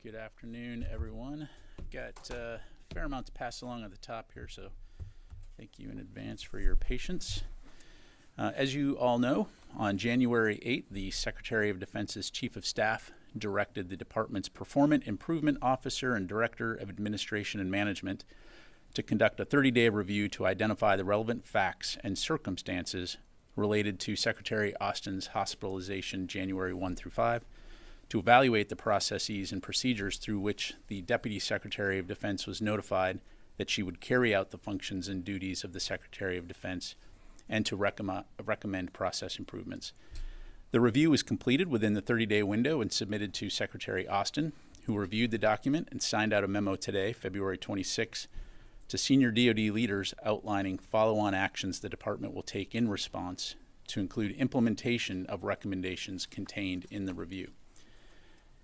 Good afternoon, everyone. I've got a fair amount to pass along at the top here, so thank you in advance for your patience. As you all know, on January 8th, the Secretary of Defense's Chief of Staff directed the Department's Performance Improvement Officer and Director of Administration and Management to conduct a 30-day review to identify the relevant facts and circumstances related to Secretary Austin's hospitalization January 1 through 5, to evaluate the processes and procedures through which the Deputy Secretary of Defense was notified that she would carry out the functions and duties of the Secretary of Defense, and to recommend process improvements. The review was completed within the 30-day window and submitted to Secretary Austin, who reviewed the document and signed out a memo today, February 26, to senior DoD leaders outlining follow-on actions the Department will take in response, to include implementation of recommendations contained in the review.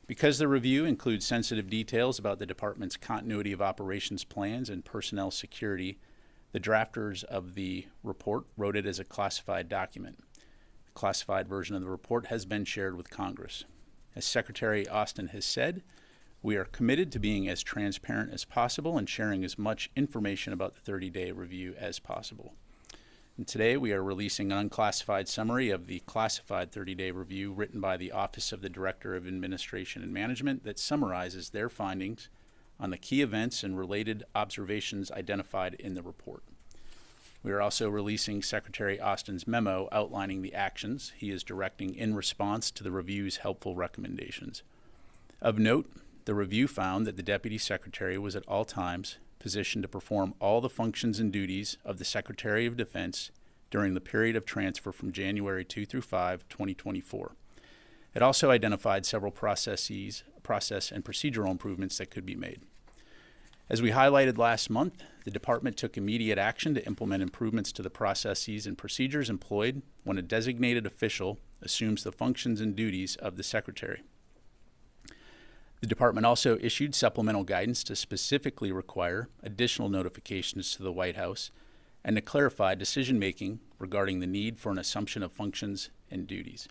Because the review includes sensitive details about the Department's continuity of operations plans and personnel security, the drafters of the report wrote it as a classified document. The classified version of the report has been shared with Congress. As Secretary Austin has said, we are committed to being as transparent as possible and sharing as much information about the 30-day review as possible. And today we are releasing an unclassified summary of the classified 30-day review written by the Office of the Director of Administration and Management that summarizes their findings on the key events and related observations identified in the report. We are also releasing Secretary Austin's memo outlining the actions he is directing in response to the review's helpful recommendations. Of note, the review found that the Deputy Secretary was at all times positioned to perform all the functions and duties of the Secretary of Defense during the period of transfer from January 2 through 5, 2024. It also identified several process and procedural improvements that could be made. As we highlighted last month, the Department took immediate action to implement improvements to the processes and procedures employed when a designated official assumes the functions and duties of the Secretary. The Department also issued supplemental guidance to specifically require additional notifications to the White House and to clarify decision-making regarding the need for an assumption of functions and duties.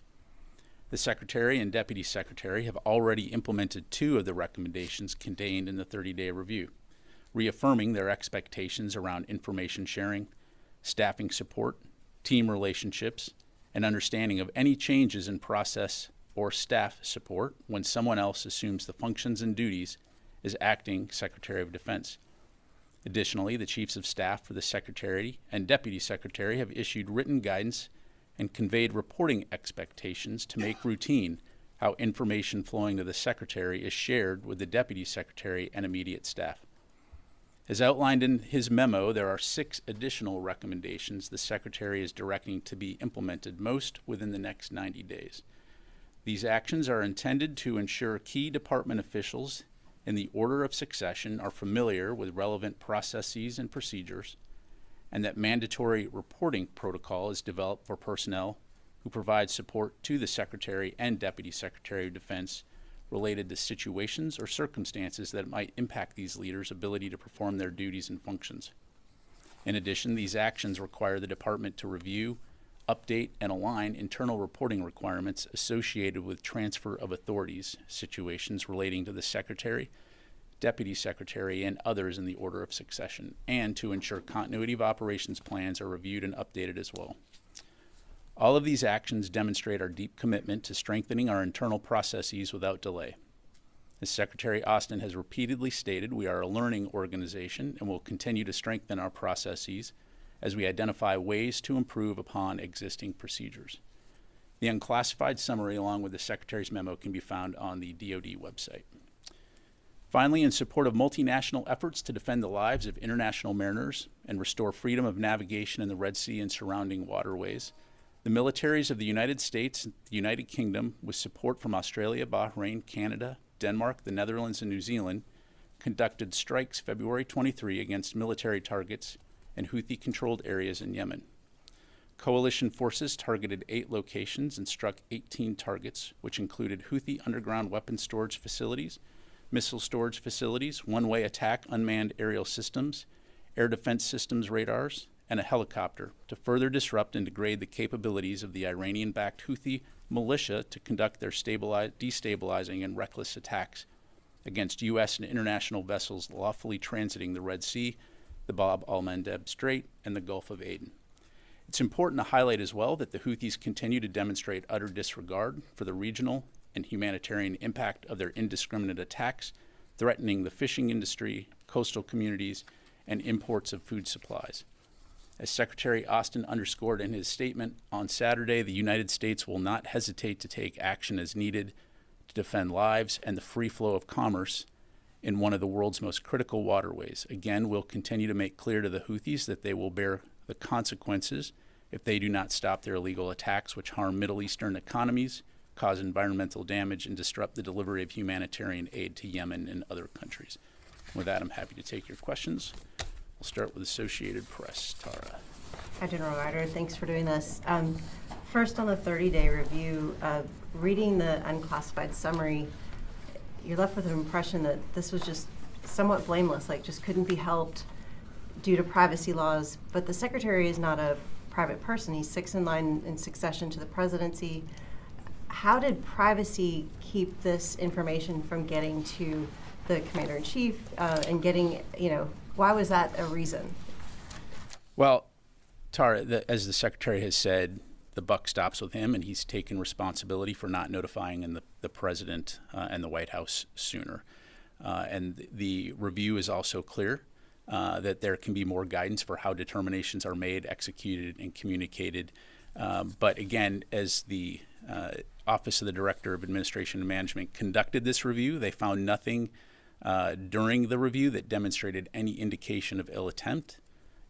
The Secretary and Deputy Secretary have already implemented 2 of the recommendations contained in the 30-day review, reaffirming their expectations around information sharing, staffing support, team relationships, and understanding of any changes in process or staff support when someone else assumes the functions and duties as acting Secretary of Defense. Additionally, the Chiefs of Staff for the Secretary and Deputy Secretary have issued written guidance and conveyed reporting expectations to make routine how information flowing to the Secretary is shared with the Deputy Secretary and immediate staff. As outlined in his memo, there are 6 additional recommendations the Secretary is directing to be implemented most within the next 90 days. These actions are intended to ensure key department officials in the order of succession are familiar with relevant processes and procedures, and that mandatory reporting protocol is developed for personnel who provide support to the Secretary and Deputy Secretary of Defense related to situations or circumstances that might impact these leaders' ability to perform their duties and functions. In addition, these actions require the Department to review, update, and align internal reporting requirements associated with transfer of authorities, situations relating to the Secretary, Deputy Secretary, and others in the order of succession, and to ensure continuity of operations plans are reviewed and updated as well. All of these actions demonstrate our deep commitment to strengthening our internal processes without delay. As Secretary Austin has repeatedly stated, we are a learning organization and will continue to strengthen our processes as we identify ways to improve upon existing procedures. The unclassified summary along with the Secretary's memo can be found on the DoD website. Finally, in support of multinational efforts to defend the lives of international mariners and restore freedom of navigation in the Red Sea and surrounding waterways, the militaries of the United States and the United Kingdom, with support from Australia, Bahrain, Canada, Denmark, the Netherlands, and New Zealand, conducted strikes February 23 against military targets and Houthi-controlled areas in Yemen. Coalition forces targeted 8 locations and struck 18 targets, which included Houthi underground weapons storage facilities, missile storage facilities, one-way attack unmanned aerial systems, air defense systems radars, and a helicopter to further disrupt and degrade the capabilities of the Iranian-backed Houthi militia to conduct their destabilizing and reckless attacks against U.S. and international vessels lawfully transiting the Red Sea, the Bab al-Mandeb Strait, and the Gulf of Aden. It's important to highlight as well that the Houthis continue to demonstrate utter disregard for the regional and humanitarian impact of their indiscriminate attacks, threatening the fishing industry, coastal communities, and imports of food supplies. As Secretary Austin underscored in his statement on Saturday, the United States will not hesitate to take action as needed to defend lives and the free flow of commerce in one of the world's most critical waterways. Again, we'll continue to make clear to the Houthis that they will bear the consequences if they do not stop their illegal attacks, which harm Middle Eastern economies, cause environmental damage, and disrupt the delivery of humanitarian aid to Yemen and other countries. With that, I'm happy to take your questions. We'll start with Associated Press. Tara. Hi, General Ryder. Thanks for doing this. First, on the 30-day review, reading the unclassified summary, you're left with an impression that this was just somewhat blameless, like just couldn't be helped due to privacy laws. But the Secretary is not a private person. He's sixth in line in succession to the presidency. How did privacy keep this information from getting to the Commander-in-Chief and getting, why was that a reason? Well, Tara, as the Secretary has said, the buck stops with him, and he's taken responsibility for not notifying the President and the White House sooner. And the review is also clear that there can be more guidance for how determinations are made, executed, and communicated. But again, as the Office of the Director of Administration and Management conducted this review, they found nothing during the review that demonstrated any indication of ill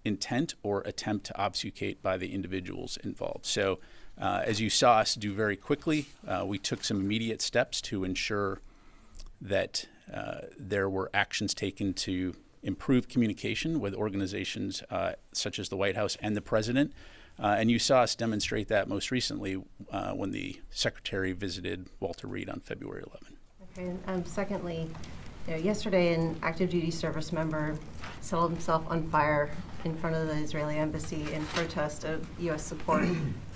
intent or attempt to obfuscate by the individuals involved. So as you saw us do very quickly, we took some immediate steps to ensure that there were actions taken to improve communication with organizations such as the White House and the President. And you saw us demonstrate that most recently when the Secretary visited Walter Reed on February 11. Okay, and secondly, yesterday an active duty service member set himself on fire in front of the Israeli embassy in protest of U.S. support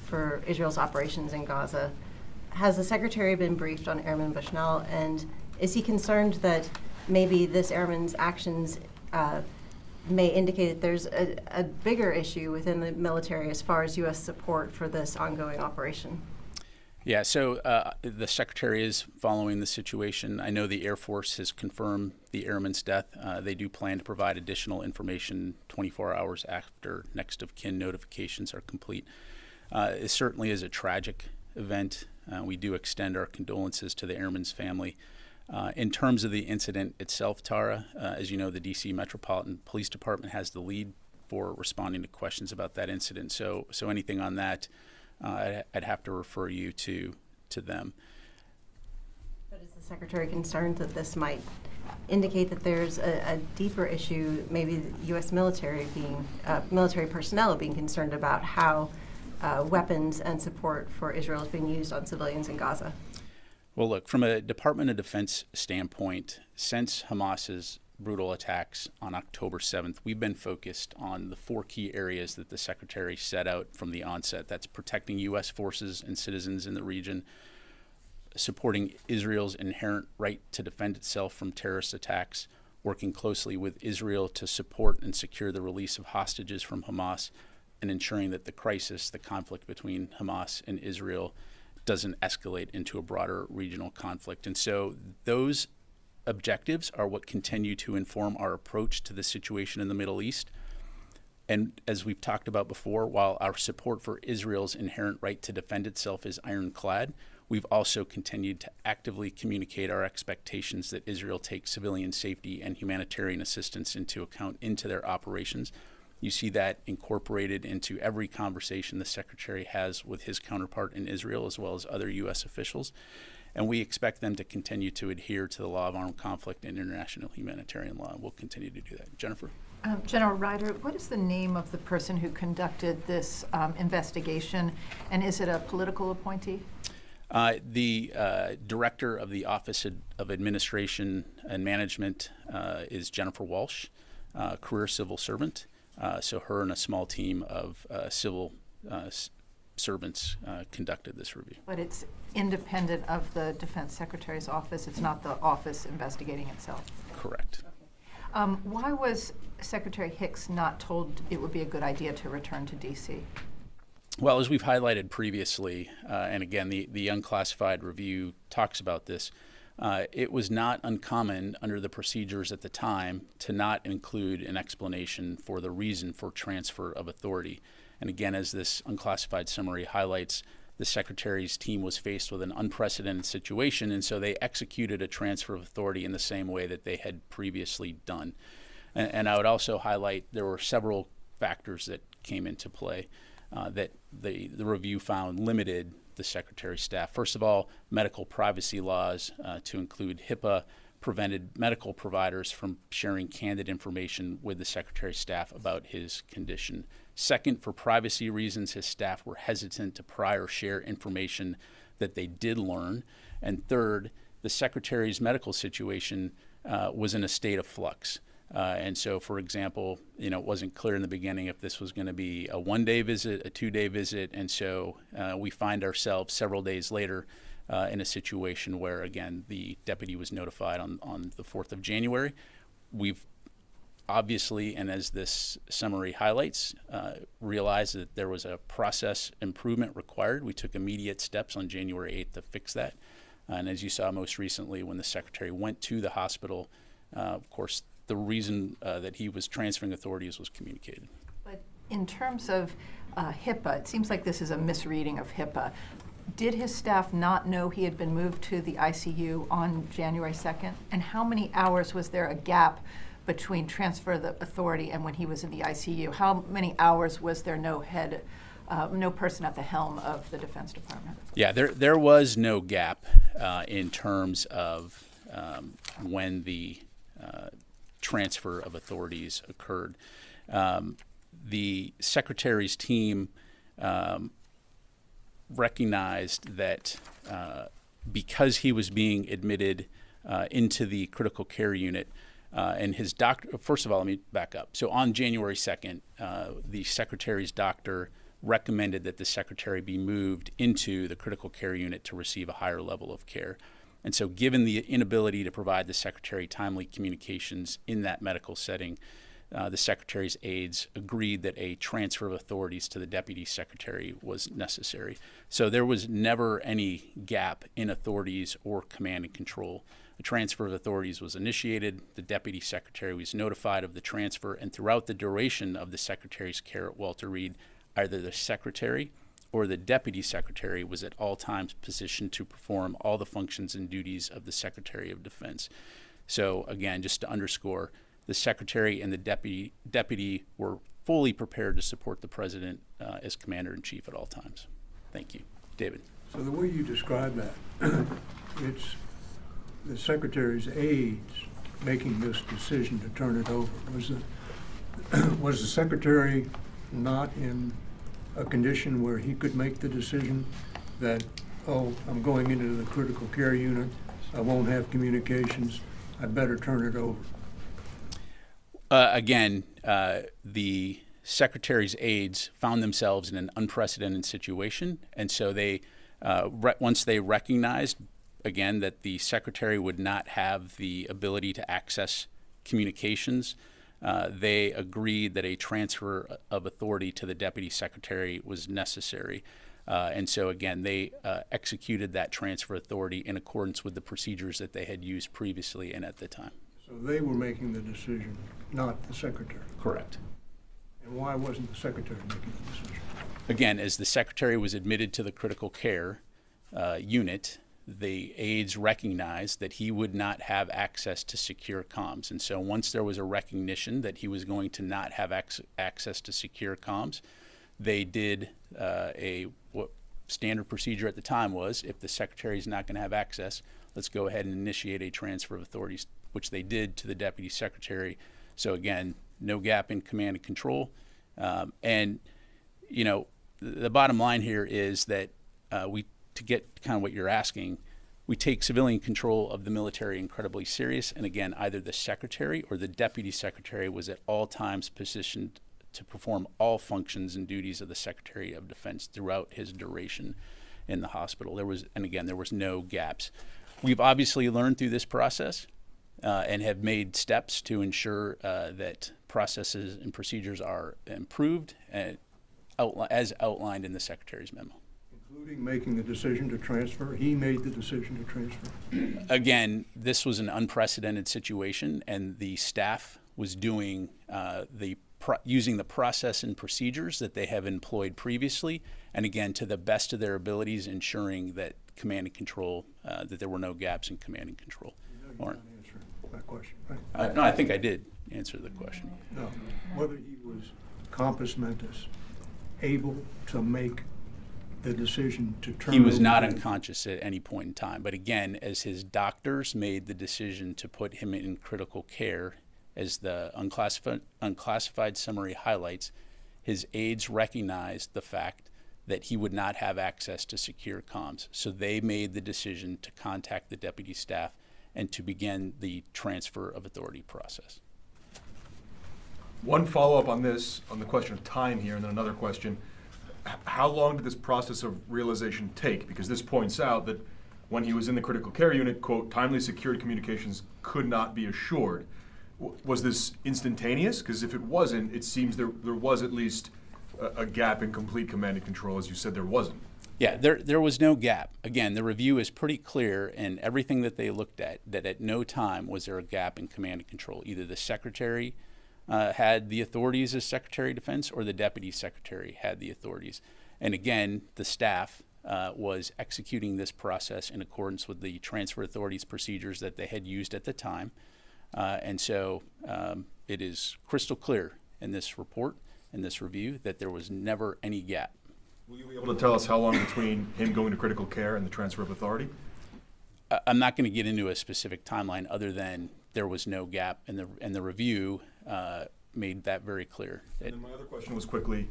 for Israel's operations in Gaza. Has the Secretary been briefed on Airman Bushnell, and is he concerned that maybe this airman's actions may indicate that there's a bigger issue within the military as far as U.S. support for this ongoing operation? Yeah, so the Secretary is following the situation. I know the Air Force has confirmed the airman's death. They do plan to provide additional information 24 hours after next of kin notifications are complete. It certainly is a tragic event. We do extend our condolences to the airman's family. In terms of the incident itself, Tara, as you know, the D.C. Metropolitan Police Department has the lead for responding to questions about that incident. So anything on that, I'd have to refer you to them. But is the Secretary concerned that this might indicate that there's a deeper issue, maybe the U.S. military personnel being concerned about how weapons and support for Israel is being used on civilians in Gaza? Well, look, from a Department of Defense standpoint, since Hamas's brutal attacks on October 7th, we've been focused on the four key areas that the Secretary set out from the onset. That's protecting U.S. forces and citizens in the region, supporting Israel's inherent right to defend itself from terrorist attacks, working closely with Israel to support and secure the release of hostages from Hamas, and ensuring that the conflict between Hamas and Israel doesn't escalate into a broader regional conflict. And so those objectives are what continue to inform our approach to the situation in the Middle East. And as we've talked about before, while our support for Israel's inherent right to defend itself is ironclad, we've also continued to actively communicate our expectations that Israel take civilian safety and humanitarian assistance into account into their operations. You see that incorporated into every conversation the Secretary has with his counterpart in Israel, as well as other U.S. officials. And we expect them to continue to adhere to the law of armed conflict and international humanitarian law. We'll continue to do that. Jennifer? General Ryder, what is the name of the person who conducted this investigation, and is it a political appointee? The director of the Office of Administration and Management is Jennifer Walsh, career civil servant. So her and a small team of civil servants conducted this review. But it's independent of the Defense Secretary's office? It's not the office investigating itself? Correct. Why was Secretary Hicks not told it would be a good idea to return to D.C.? Well, as we've highlighted previously, and again, the unclassified review talks about this, it was not uncommon under the procedures at the time to not include an explanation for the reason for transfer of authority. And again, as this unclassified summary highlights, the Secretary's team was faced with an unprecedented situation, and so they executed a transfer of authority in the same way that they had previously done. And I would also highlight there were several factors that came into play that the review found limited the Secretary's staff. First of all, medical privacy laws to include HIPAA prevented medical providers from sharing candid information with the Secretary's staff about his condition. Second, for privacy reasons, his staff were hesitant to prior share information that they did learn. And third, the Secretary's medical situation was in a state of flux. And so, for example, it wasn't clear in the beginning if this was going to be a one-day visit, a two-day visit, and so we find ourselves several days later in a situation where, again, the deputy was notified on the 4th of January. We've obviously, and as this summary highlights, realized that there was a process improvement required. We took immediate steps on January 8th to fix that. And as you saw most recently, when the Secretary went to the hospital, of course, the reason that he was transferring authorities was communicated. But in terms of HIPAA, it seems like this is a misreading of HIPAA. Did his staff not know he had been moved to the ICU on January 2nd? And how many hours was there a gap between transfer of the authority and when he was in the ICU? How many hours was there no person at the helm of the Defense Department? Yeah, there was no gap in terms of when the transfer of authorities occurred. The Secretary's team recognized that because he was being admitted into the critical care unit, and his doctor, first of all, let me back up. So on January 2nd, the Secretary's doctor recommended that the Secretary be moved into the critical care unit to receive a higher level of care. And so given the inability to provide the Secretary timely communications in that medical setting, the Secretary's aides agreed that a transfer of authorities to the Deputy Secretary was necessary. So there was never any gap in authorities or command and control. A transfer of authorities was initiated, the Deputy Secretary was notified of the transfer, and throughout the duration of the Secretary's care at Walter Reed, either the Secretary or the Deputy Secretary was at all times positioned to perform all the functions and duties of the Secretary of Defense. So again, just to underscore, the Secretary and the Deputy were fully prepared to support the President as Commander-in-Chief at all times. Thank you. David. So the way you describe that, it's the Secretary's aides making this decision to turn it over. Was the Secretary not in a condition where he could make the decision that, oh, I'm going into the critical care unit, I won't have communications, I better turn it over? Again, the Secretary's aides found themselves in an unprecedented situation, and so they, once they recognized, again, that the Secretary would not have the ability to access communications, they agreed that a transfer of authority to the Deputy Secretary was necessary. And so, again, they executed that transfer authority in accordance with the procedures that they had used previously and at the time. So they were making the decision, not the Secretary? Correct. And why wasn't the Secretary making the decision? Again, as the Secretary was admitted to the critical care unit, the aides recognized that he would not have access to secure comms. And so once there was a recognition that he was going to not have access to secure comms, they did what standard procedure at the time was, if the Secretary is not going to have access, let's go ahead and initiate a transfer of authorities, which they did to the Deputy Secretary. So again, no gap in command and control. And, you know, the bottom line here is that to get kind of what you're asking, we take civilian control of the military incredibly serious. And again, either the Secretary or the Deputy Secretary was at all times positioned to perform all functions and duties of the Secretary of Defense throughout his duration in the hospital. There was no gaps. We've obviously learned through this process and have made steps to ensure that processes and procedures are improved as outlined in the Secretary's memo. Including making the decision to transfer? He made the decision to transfer. Again, this was an unprecedented situation, and the staff was doing using the process and procedures that they have employed previously, and again, to the best of their abilities, ensuring that command and control, that there were no gaps in command and control. You're not answering that question, right? No, I think I did answer the question. No. Whether he was compos mentis, able to make the decision to turn He was over not to- unconscious at any point in time, but again, as his doctors made the decision to put him in critical care, as the unclassified summary highlights, his aides recognized the fact that he would not have access to secure comms. So they made the decision to contact the deputy staff and to begin the transfer of authority process. One follow-up on this, on the question of time here, and then another question. How long did this process of realization take? Because this points out that when he was in the critical care unit, quote, timely secured communications could not be assured. Was this instantaneous? Because if it wasn't, it seems there was at least a gap in complete command and control. As you said, there wasn't. Yeah, there was no gap. Again, the review is pretty clear in everything that they looked at, that at no time was there a gap in command and control. Either the Secretary had the authorities as Secretary of Defense, or the Deputy Secretary had the authorities. And again, the staff was executing this process in accordance with the transfer authorities procedures that they had used at the time. And so it is crystal clear in this report, in this review, that there was never any gap. Will you be able to tell us how long between him going to critical care and the transfer of authority? I'm not going to get into a specific timeline other than there was no gap, and the review made that very clear. And then my other question was quickly,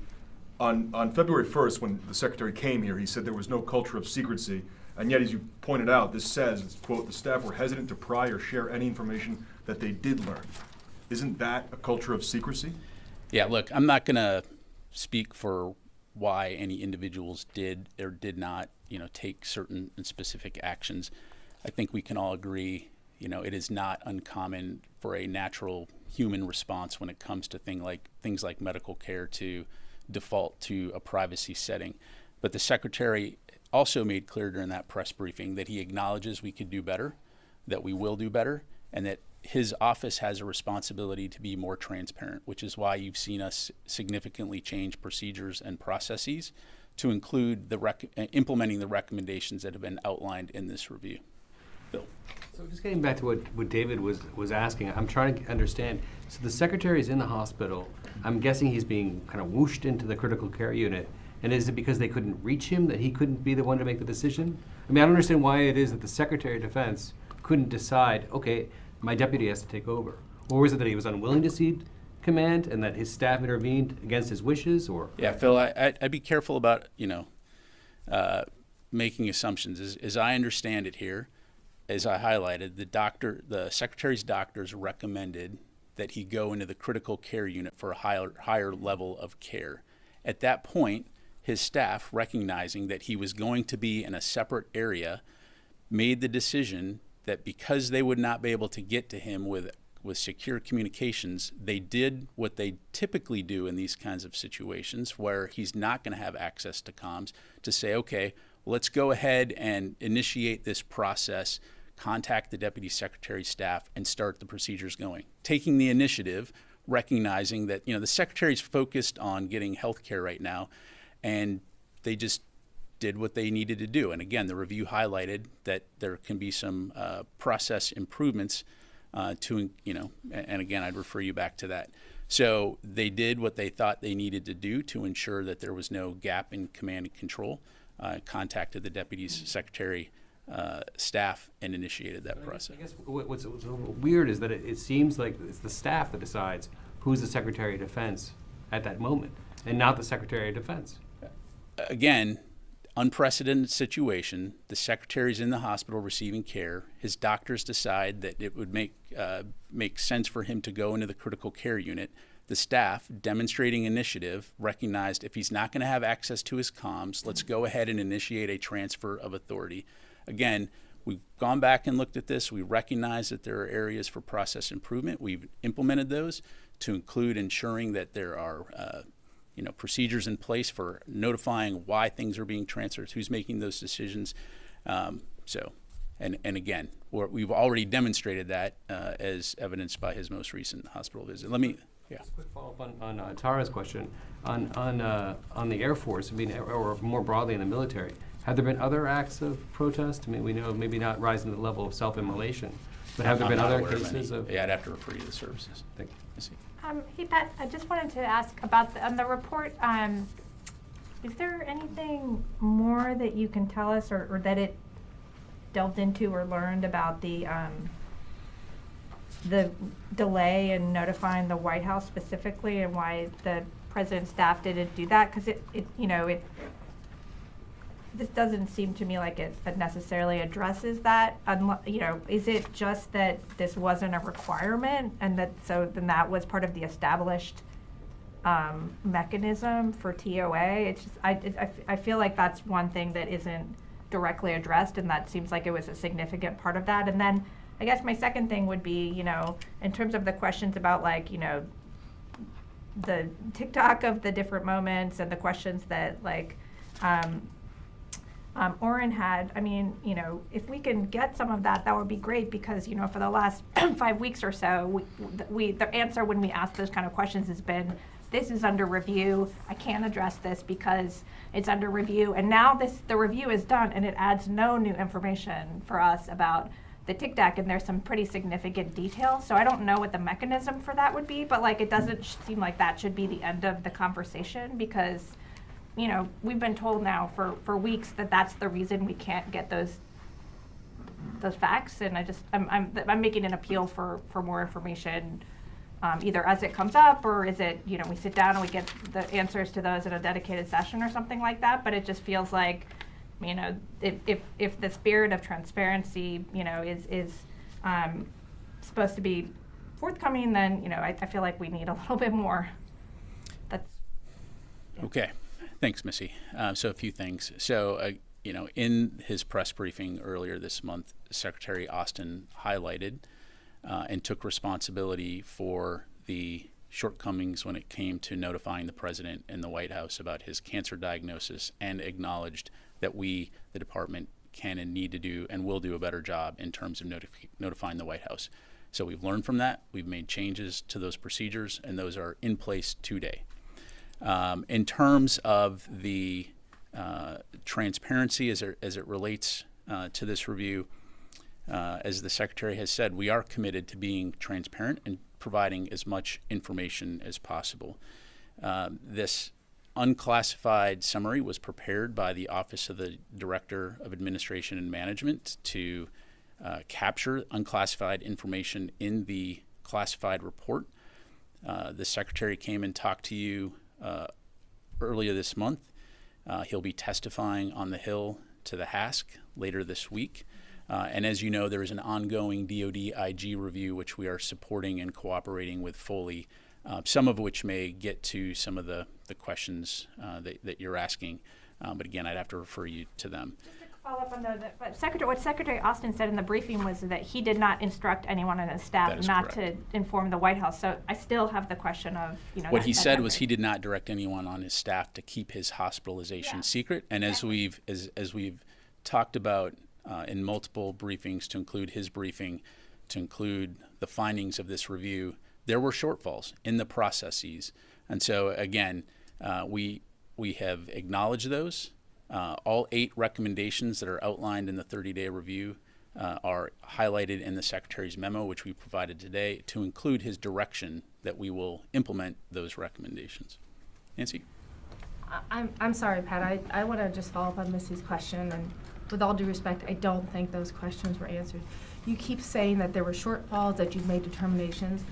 on February 1st, when the Secretary came here, he said there was no culture of secrecy, and yet, as you pointed out, this says, quote, the staff were hesitant to pry or share any information that they did learn. Isn't that a culture of secrecy? Yeah, look, I'm not going to speak for why any individuals did or did not, take certain and specific actions. I think we can all agree, it is not uncommon for a natural human response when it comes to things like medical care to default to a privacy setting. But the Secretary also made clear during that press briefing that he acknowledges we could do better, that we will do better, and that his office has a responsibility to be more transparent, which is why you've seen us significantly change procedures and processes to include implementing the recommendations that have been outlined in this review. Bill. So just getting back to what David was asking, I'm trying to understand. So the Secretary is in the hospital. I'm guessing he's being kind of whooshed into the critical care unit. And is it because they couldn't reach him that he couldn't be the one to make the decision? I mean, I don't understand why it is that the Secretary of Defense couldn't decide, okay, my deputy has to take over. Or was it that he was unwilling to cede command and that his staff intervened against his wishes? Or yeah, Phil, I'd be careful about making assumptions. As I understand it here, as I highlighted, the Secretary's doctors recommended that he go into the critical care unit for a higher level of care. At that point, his staff, recognizing that he was going to be in a separate area, made the decision that because they would not be able to get to him with secure communications, they did what they typically do in these kinds of situations where he's not going to have access to comms, to say, okay, let's go ahead and initiate this process, contact the Deputy Secretary's staff, and start the procedures going. Taking the initiative, recognizing that the Secretary's focused on getting health care right now, and they just did what they needed to do. And again, the review highlighted that there can be some process improvements and again, I'd refer you back to that. So they did what they thought they needed to do to ensure that there was no gap in command and control, contacted the Deputy Secretary staff and initiated that process. I guess what's weird is that it seems like it's the staff that decides who's the Secretary of Defense at that moment, and not the Secretary of Defense. Again, unprecedented situation. The Secretary's in the hospital receiving care. His doctors decide that it would make sense for him to go into the critical care unit. the staff, demonstrating initiative, recognized if he's not going to have access to his comms, let's go ahead and initiate a transfer of authority. Again, we've gone back and looked at this. We recognize that there are areas for process improvement. We've implemented those to include ensuring that there are procedures in place for notifying why things are being transferred, who's making those decisions. And again, we've already demonstrated that as evidenced by his most recent hospital visit. Quick follow-up on Tara's question. On the Air Force, or more broadly in the military, have there been other acts of protest? I mean, we know maybe not rising to the level of self-immolation, but have there been other cases of? Yeah, I'd have to refer you to the services. Thank you. Hey, Pat, I just wanted to ask about the report. Is there anything more that you can tell us, or that it delved into or learned about the delay in notifying the White House specifically, and why the president's staff didn't do that? Because this doesn't seem to me like it necessarily addresses that. Is it just that this wasn't a requirement, and then that was part of the established mechanism for TOA? It's just, I feel like that's one thing that isn't directly addressed, and that seems like it was a significant part of that. And then I guess my second thing would be, in terms of the questions about the TikTok of the different moments, and the questions that Oren had. I mean, if we can get some of that, that would be great, because, for the last 5 weeks or so, the answer when we ask those kind of questions has been, this is under review. I can't address this because it's under review. And now the review is done, and it adds no new information for us about the TikTok, and there's some pretty significant details. So I don't know what the mechanism for that would be, but it doesn't seem like that should be the end of the conversation, because we've been told now for weeks that that's the reason we can't get those facts, and I'm making an appeal for more information, either as it comes up, or is it we sit down and we get the answers to those in a dedicated session or something like that. But it just feels like if the spirit of transparency is supposed to be forthcoming, then I feel like we need a little bit more. Okay. Thanks, Missy. So a few things. So, in his press briefing earlier this month, Secretary Austin highlighted and took responsibility for the shortcomings when it came to notifying the president and the White House about his cancer diagnosis, and acknowledged that we, the department, can and need to do and will do a better job in terms of notifying the White House. So we've learned from that. We've made changes to those procedures, and those are in place today. In terms of the transparency as it relates to this review, as the Secretary has said, we are committed to being transparent and providing as much information as possible. This unclassified summary was prepared by the Office of the Director of Administration and Management to capture unclassified information in the classified report. The Secretary came and talked to you earlier this month. He'll be testifying on the Hill to the HASC later this week. And as you know, there is an ongoing DoD IG review, which we are supporting and cooperating with fully, some of which may get to some of the questions that you're asking. But again, I'd have to refer you to them. Follow up on what Secretary Austin said in the briefing was that he did not instruct anyone on his staff not to inform the White House. So I still have the question of, what he said was he did not direct anyone on his staff to keep his hospitalization secret. And as we've talked about in multiple briefings, to include his briefing, to include the findings of this review, there were shortfalls in the processes. And so again, we have acknowledged those. All 8 recommendations that are outlined in the 30-day review are highlighted in the Secretary's memo, which we provided today, to include his direction that we will implement those recommendations. Nancy? I'm sorry, Pat. I want to just follow up on Missy's question, and with all due respect, I don't think those questions were answered. You keep saying that there were shortfalls, that you've made determinations,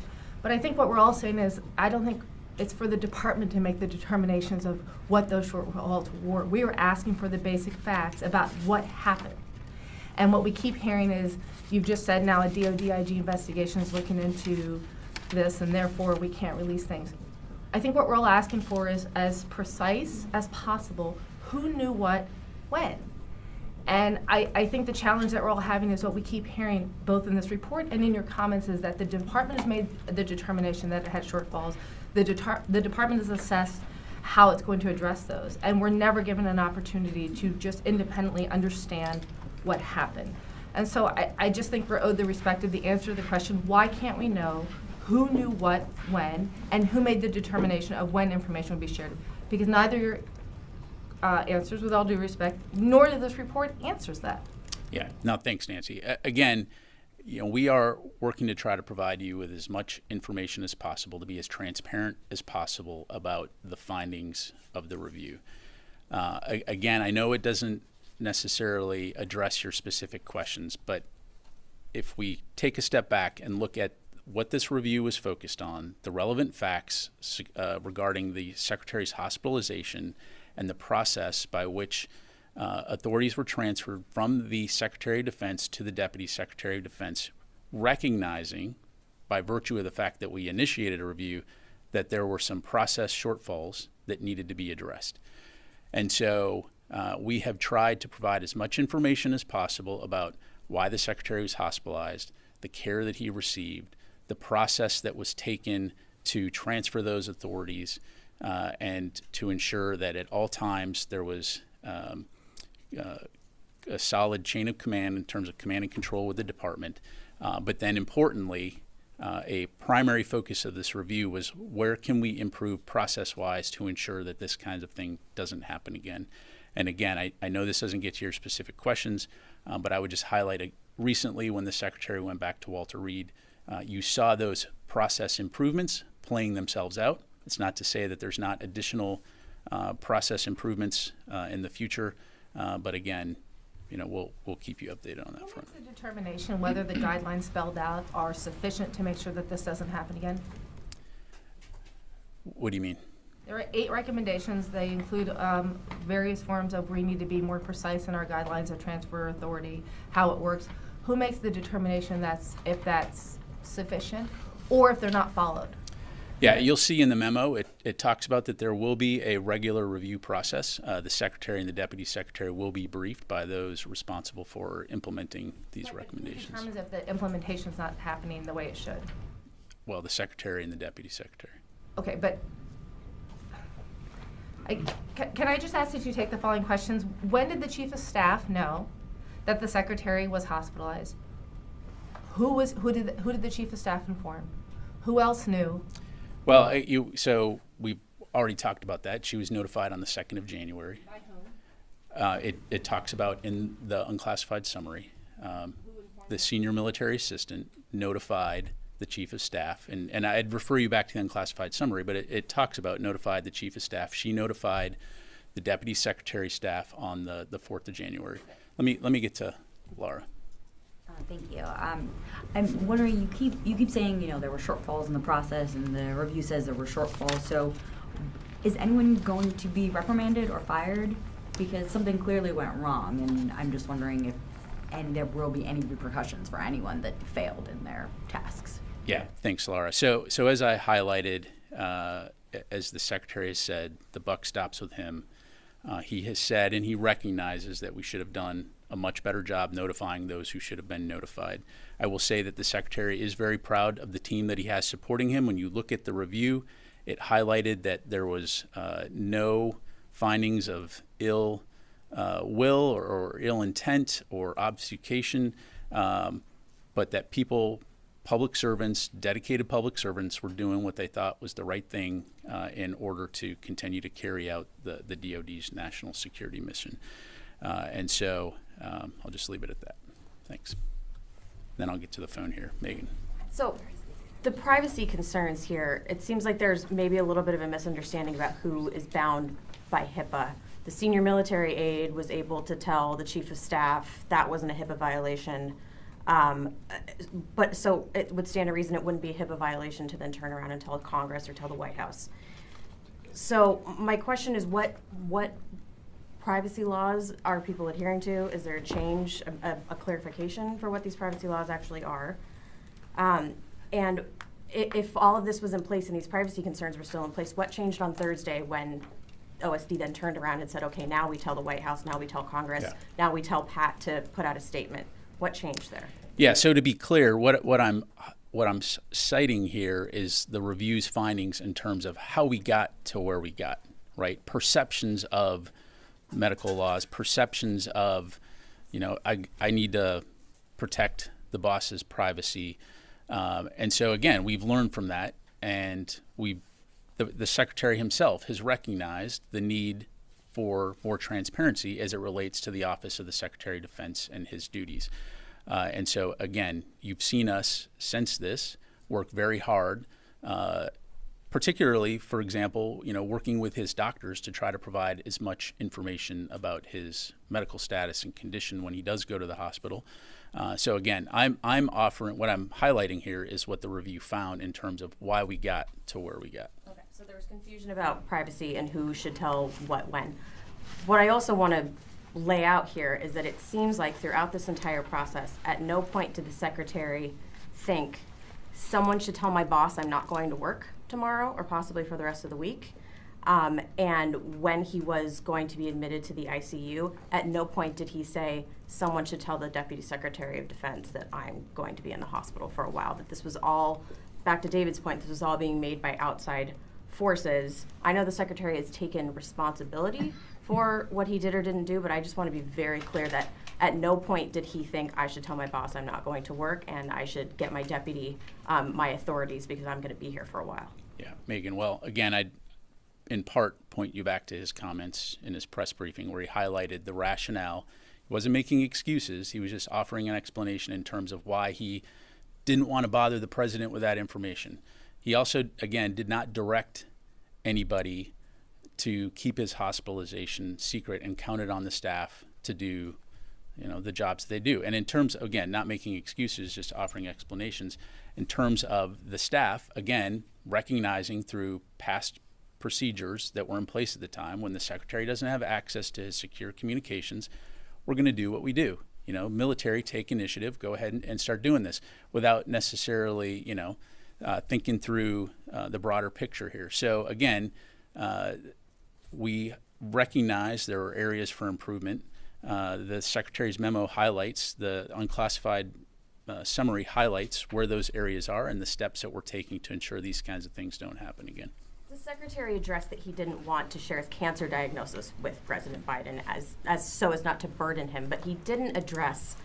but I think what we're all saying is I don't think it's for the department to make the determinations of what those shortfalls were. We were asking for the basic facts about what happened. And what we keep hearing is, you've just said now a DoD IG investigation is looking into this, and therefore we can't release things. I think what we're all asking for is as precise as possible, who knew what, when. And I think the challenge that we're all having is what we keep hearing both in this report and in your comments is that the department has made the determination that it had shortfalls. The department has assessed how it's going to address those. And we're never given an opportunity to just independently understand what happened. And so I just think we're owed the respect of the answer to the question, why can't we know who knew what, when, and who made the determination of when information would be shared? Because neither your answers, with all due respect, nor does this report answers that. Yeah, no, thanks, Nancy. Again, we are working to try to provide you with as much information as possible to be as transparent as possible about the findings of the review. Again, I know it doesn't necessarily address your specific questions, but if we take a step back and look at what this review was focused on, the relevant facts regarding the Secretary's hospitalization and the process by which authorities were transferred from the Secretary of Defense to the Deputy Secretary of Defense, recognizing, by virtue of the fact that we initiated a review, that there were some process shortfalls that needed to be addressed. And so we have tried to provide as much information as possible about why the Secretary was hospitalized, the care that he received, the process that was taken to transfer those authorities, and to ensure that at all times there was a solid chain of command in terms of command and control with the department. But then importantly, a primary focus of this review was where can we improve process-wise to ensure that this kind of thing doesn't happen again. And again, I know this doesn't get to your specific questions, but I would just highlight recently when the Secretary went back to Walter Reed, you saw those process improvements playing themselves out. It's not to say that there's not additional process improvements in the future, but again, we'll keep you updated on that front. What's the determination whether the guidelines spelled out are sufficient to make sure that this doesn't happen again? What do you mean? There are 8 recommendations. They include various forms of we need to be more precise in our guidelines of transfer authority, how it works. Who makes the determination if that's sufficient or if they're not followed? Yeah, you'll see in the memo, it talks about that there will be a regular review process. The Secretary and the Deputy Secretary will be briefed by those responsible for implementing these recommendations. Who determines if the implementation's not happening the way it should? Well, the Secretary and the Deputy Secretary. Okay, but can I just ask that you take the following questions? When did the Chief of Staff know that the Secretary was hospitalized? Who did the Chief of Staff inform? Who else knew? Well, so we've already talked about that. She was notified on the 2nd of January. By whom? It talks about in the unclassified summary. The senior military assistant notified the Chief of Staff, and I'd refer you back to the unclassified summary, but it talks about notified the Chief of Staff. She notified the Deputy Secretary Staff on the 4th of January. Let me get to Laura. Thank you. I'm wondering, you keep saying, there were shortfalls in the process, and the review says there were shortfalls. So is anyone going to be reprimanded or fired? Because something clearly went wrong, and I'm just wondering if there will be any repercussions for anyone that failed in their tasks. Yeah, thanks, Laura. So as I highlighted, as the Secretary has said, the buck stops with him. He has said, and he recognizes that we should have done a much better job notifying those who should have been notified. I will say that the Secretary is very proud of the team that he has supporting him. When you look at the review, it highlighted that there was no findings of ill will or ill intent or obfuscation, but that public servants, dedicated public servants, were doing what they thought was the right thing in order to continue to carry out the DoD's national security mission. And so I'll just leave it at that. Thanks. Then I'll get to the phone here. Megan. So the privacy concerns here, it seems like there's maybe a little bit of a misunderstanding about who is bound by HIPAA. The senior military aide was able to tell the Chief of Staff that wasn't a HIPAA violation. But so it would stand to reason it wouldn't be a HIPAA violation to then turn around and tell Congress or tell the White House. So my question is, what privacy laws are people adhering to? Is there a change, a clarification for what these privacy laws actually are? And if all of this was in place and these privacy concerns were still in place, what changed on Thursday when OSD then turned around and said, okay, now we tell the White House, now we tell Congress, now we tell Pat to put out a statement? What changed there? Yeah, so to be clear, what I'm citing here is the review's findings in terms of how we got to where we got, right? Perceptions of medical laws, perceptions of, I need to protect the boss's privacy. And so, again, we've learned from that, and the Secretary himself has recognized the need for more transparency as it relates to the Office of the Secretary of Defense and his duties. And so, again, you've seen us since this work very hard, particularly, for example, working with his doctors to try to provide as much information about his medical status and condition when he does go to the hospital. So again, I'm offering, what I'm highlighting here is what the review found in terms of why we got to where we got. Okay, so there was confusion about privacy and who should tell what when. What I also want to lay out here is that it seems like throughout this entire process, at no point did the Secretary think someone should tell my boss I'm not going to work tomorrow or possibly for the rest of the week. And when he was going to be admitted to the ICU, at no point did he say someone should tell the Deputy Secretary of Defense that I'm going to be in the hospital for a while, that this was all, back to David's point, this was all being made by outside forces. I know the Secretary has taken responsibility for what he did or didn't do, but I just want to be very clear that at no point did he think I should tell my boss I'm not going to work and I should get my deputy my authorities because I'm going to be here for a while. Yeah, Megan, well, again, I'd in part point you back to his comments in his press briefing where he highlighted the rationale. He wasn't making excuses. He was just offering an explanation in terms of why he didn't want to bother the president with that information. He also, again, did not direct anybody to keep his hospitalization secret and counted on the staff to do, the jobs they do. And in terms, again, not making excuses, just offering explanations. In terms of the staff, again, recognizing through past procedures that were in place at the time, when the Secretary doesn't have access to his secure communications, we're going to do what we do. Military, take initiative, go ahead and start doing this without necessarily, thinking through the broader picture here. So again, we recognize there are areas for improvement. The Secretary's memo highlights, the unclassified summary highlights where those areas are and the steps that we're taking to ensure these kinds of things don't happen again. The Secretary addressed that he didn't want to share his cancer diagnosis with President Biden as not to burden him, but he didn't address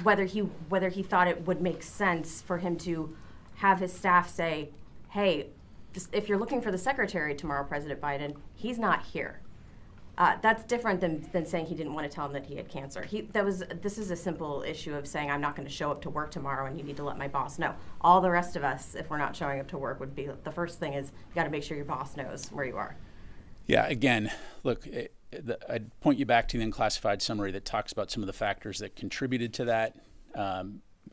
whether he thought it would make sense for him to have his staff say, hey, if you're looking for the Secretary tomorrow, President Biden, he's not here. That's different than saying he didn't want to tell him that he had cancer. This is a simple issue of saying I'm not going to show up to work tomorrow and you need to let my boss know. All the rest of us, if we're not showing up to work, would be the first thing is you got to make sure your boss knows where you are. Yeah, again, look, I'd point you back to the unclassified summary that talks about some of the factors that contributed to that.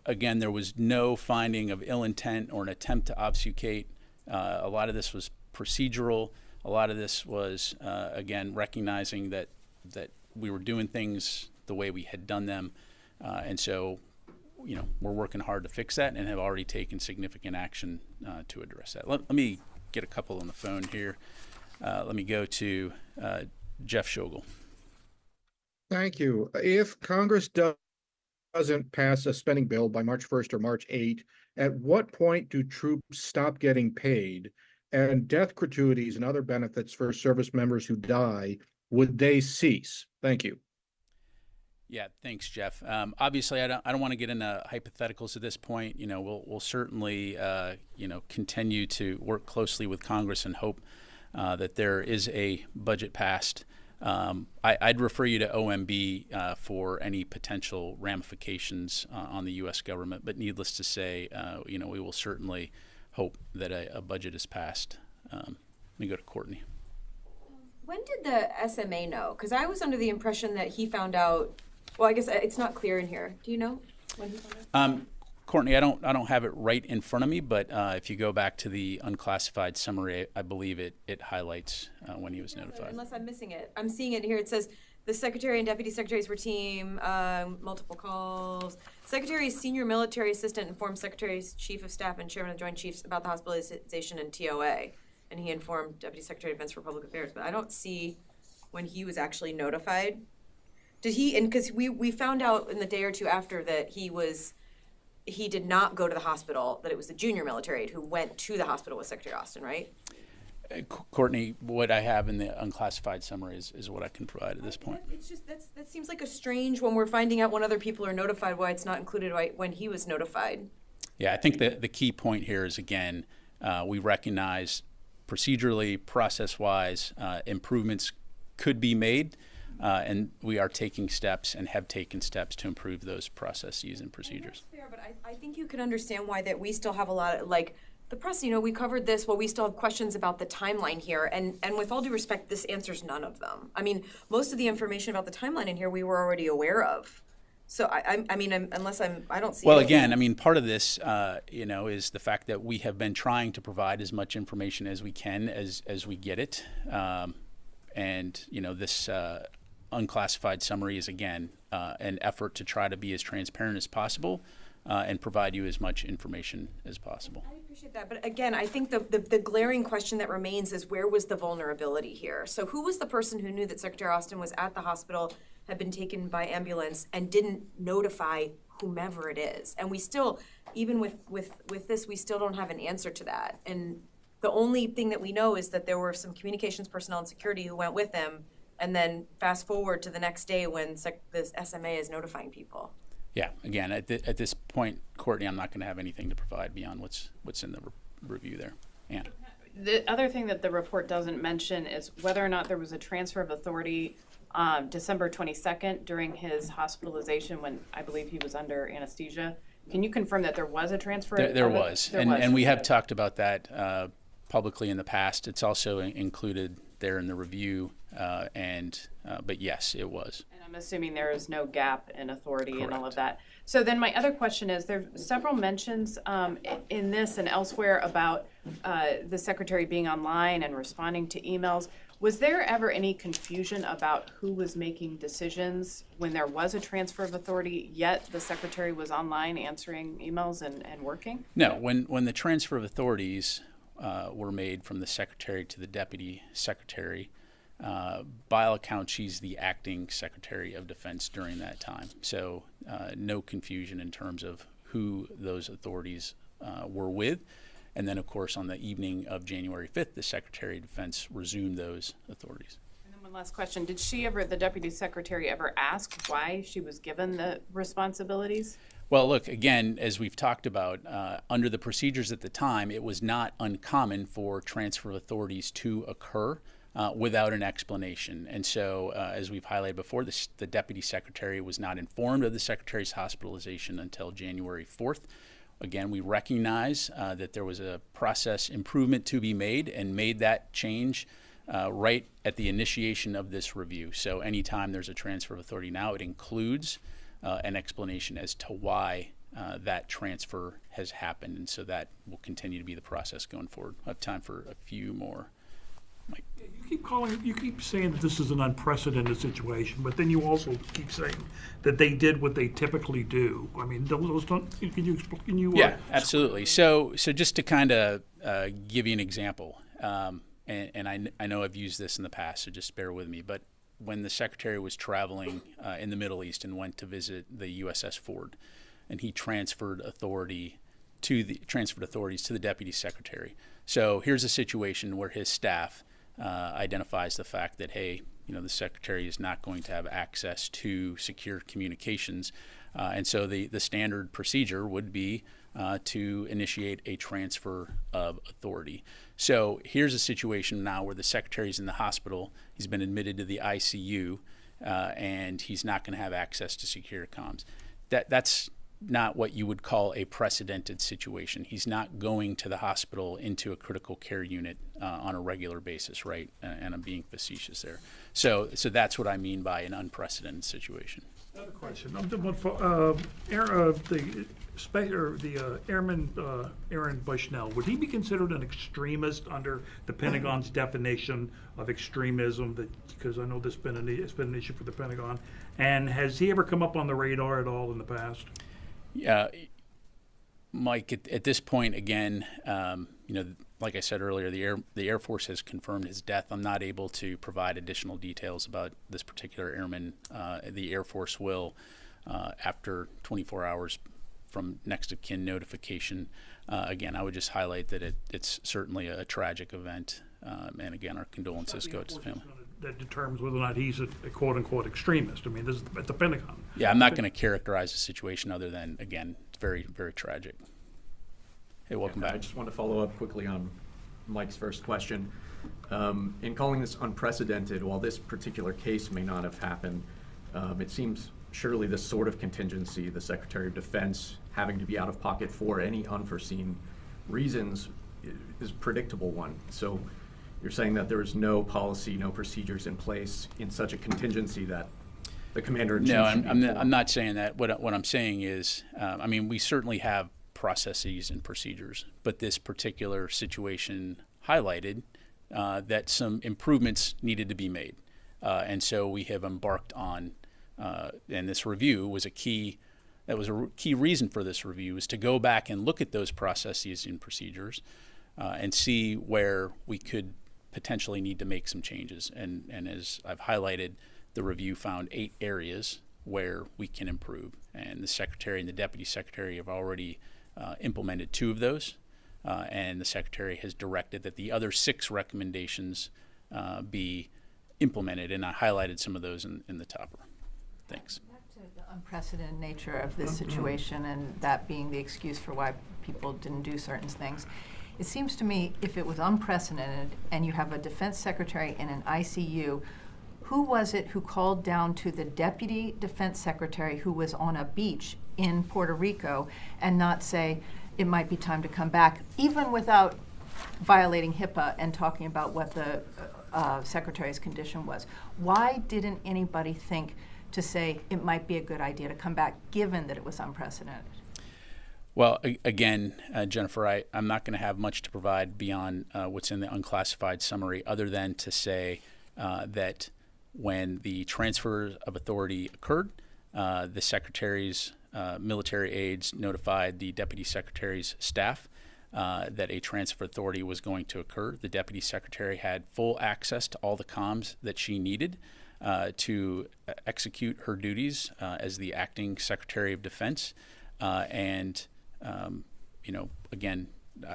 Again, there was no finding of ill intent or an attempt to obfuscate. A lot of this was procedural. A lot of this was, again, recognizing that we were doing things the way we had done them. And so, we're working hard to fix that and have already taken significant action to address that. Let me get a couple on the phone here. Let me go to Jeff Schogel. Thank you. If Congress doesn't pass a spending bill by March 1st or March 8th, at what point do troops stop getting paid? And death gratuities and other benefits for service members who die, would they cease? Thank you. Yeah, thanks, Jeff. Obviously, I don't want to get into hypotheticals at this point. We'll certainly continue to work closely with Congress and hope that there is a budget passed. I'd refer you to OMB for any potential ramifications on the U.S. government. But needless to say, we will certainly hope that a budget is passed. Let me go to Courtney. When did the SMA know? Because I was under the impression that he found out. Well, I guess it's not clear in here. Do you know when he found out? Courtney, I don't have it right in front of me, but if you go back to the unclassified summary, I believe it highlights when he was notified. Unless I'm missing it. I'm seeing it here. It says The secretary and deputy secretaries were team, multiple calls. Secretary's senior military assistant informed secretary's chief of staff and chairman of the Joint Chiefs about the hospitalization and TOA. And he informed Deputy Secretary of Defense for Public Affairs, but I don't see when he was actually notified. Did he, and because we found out in the day or two after that he did not go to the hospital, that it was the junior military aide who went to the hospital with Secretary Austin, right? Courtney, what I have in the unclassified summary is what I can provide at this point. It's just, that seems like a strange, when we're finding out when other people are notified, why it's not included when he was notified. Yeah, I think the key point here is, again, we recognize procedurally, process-wise, improvements could be made, and we are taking steps and have taken steps to improve those processes and procedures. That's fair, but I think you can understand why that we still have a lot of, like, the press, we covered this, well, we still have questions about the timeline here, and with all due respect, this answers none of them. I mean, most of the information about the timeline in here we were already aware of. So I don't see. Well, again, I mean, part of this, is the fact that we have been trying to provide as much information as we can as we get it, and this unclassified summary is, again, an effort to try to be as transparent as possible and provide you as much information as possible. I appreciate that, but again, I think the glaring question that remains is, where was the vulnerability here? So who was the person who knew that Secretary Austin was at the hospital, had been taken by ambulance, and didn't notify whomever it is? And we still, even with this, we still don't have an answer to that. And the only thing that we know is that there were some communications personnel and security who went with him, and then fast forward to the next day when this SMA is notifying people. Yeah, again, at this point, Courtney, I'm not going to have anything to provide beyond what's in the review there. Ann. The other thing that the report doesn't mention is whether or not there was a transfer of authority December 22nd during his hospitalization, when I believe he was under anesthesia. Can you confirm that there was a transfer? There was. And we have talked about that publicly in the past. It's also included there in the review, but yes, it was. And I'm assuming there is no gap in authority. Correct. And all of that. So then my other question is, there are several mentions in this and elsewhere about the secretary being online and responding to emails. Was there ever any confusion about who was making decisions when there was a transfer of authority, yet the secretary was online answering emails and working? No, when the transfer of authorities were made from the secretary to the deputy secretary, by all accounts, she's the acting Secretary of Defense during that time. So no confusion in terms of who those authorities were with. And then, of course, on the evening of January 5th, the Secretary of Defense resumed those authorities. And then one last question. Did the Deputy Secretary ever ask why she was given the responsibilities? Well, look, again, as we've talked about, under the procedures at the time, it was not uncommon for transfer of authorities to occur without an explanation. And so, as we've highlighted before, the Deputy Secretary was not informed of the Secretary's hospitalization until January 4th. Again, we recognize that there was a process improvement to be made, and made that change right at the initiation of this review. So anytime there's a transfer of authority now, it includes an explanation as to why that transfer has happened. And so that will continue to be the process going forward. I have time for a few more. Mike. You keep saying that this is an unprecedented situation, but then you also keep saying that they did what they typically do. I mean, those don't. Can you? Yeah, absolutely. So just to kind of give you an example, and I know I've used this in the past, so just bear with me. But when the Secretary was traveling in the Middle East and went to visit the USS Ford, and he transferred authorities to the Deputy Secretary. So here's a situation where his staff identifies the fact that, hey, the Secretary is not going to have access to secure communications. And so the standard procedure would be to initiate a transfer of authority. So here's a situation now where the Secretary's in the hospital. He's been admitted to the ICU, and he's not going to have access to secure comms. That's not what you would call a precedented situation. He's not going to the hospital into a critical care unit on a regular basis, right? And I'm being facetious there. So that's what I mean by an unprecedented situation. Another question. I'm doing for the Airman Aaron Bushnell. Would he be considered an extremist under the Pentagon's definition of extremism? Because I know it's been an issue for the Pentagon. And has he ever come up on the radar at all in the past? Yeah, Mike. At this point, again, like I said earlier, the Air Force has confirmed his death. I'm not able to provide additional details about this particular airman. The Air Force will, after 24 hours from next of kin notification. Again, I would just highlight that it's certainly a tragic event, and again, our condolences go to his family. That determines whether or not he's a quote-unquote extremist. I mean, this is at the Pentagon. Yeah, I'm not going to characterize the situation other than, again, it's very, very tragic. Hey, welcome back. I just want to follow up quickly on Mike's first question. In calling this unprecedented, while this particular case may not have happened, it seems surely the sort of contingency, the Secretary of Defense having to be out of pocket for any unforeseen reasons, is a predictable one. So you're saying that there is no policy, no procedures in place in such a contingency that the commander-in-chief should be informed? I'm not saying that. What I'm saying is, I mean, we certainly have processes and procedures, but this particular situation highlighted that some improvements needed to be made. And so we have embarked on, and this review was a key reason for this review, is to go back and look at those processes and procedures and see where we could potentially need to make some changes. And as I've highlighted, the review found 8 areas where we can improve. And the Secretary and the Deputy Secretary have already implemented 2 of those. And the Secretary has directed that the other 6 recommendations be implemented. And I highlighted some of those in the topper. Thanks. Back to the unprecedented nature of this situation and that being the excuse for why people didn't do certain things. It seems to me if it was unprecedented and you have a defense secretary in an ICU, who was it who called down to the deputy defense secretary who was on a beach in Puerto Rico and not say it might be time to come back, even without violating HIPAA and talking about what the secretary's condition was? Why didn't anybody think to say it might be a good idea to come back, given that it was unprecedented? Well, again, Jennifer, I'm not going to have much to provide beyond what's in the unclassified summary, other than to say that when the transfer of authority occurred, the Secretary's military aides notified the Deputy Secretary's staff that a transfer authority was going to occur. The Deputy Secretary had full access to all the comms that she needed to execute her duties as the acting Secretary of Defense. Again,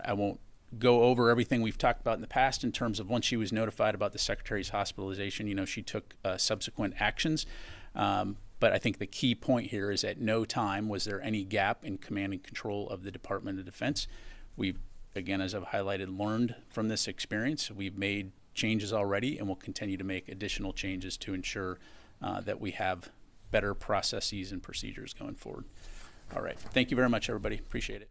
I won't go over everything we've talked about in the past in terms of once she was notified about the Secretary's hospitalization, she took subsequent actions. But I think the key point here is at no time was there any gap in command and control of the Department of Defense. We've, again, as I've highlighted, learned from this experience. We've made changes already and will continue to make additional changes to ensure that we have better processes and procedures going forward. All right. Thank you very much, everybody. Appreciate it.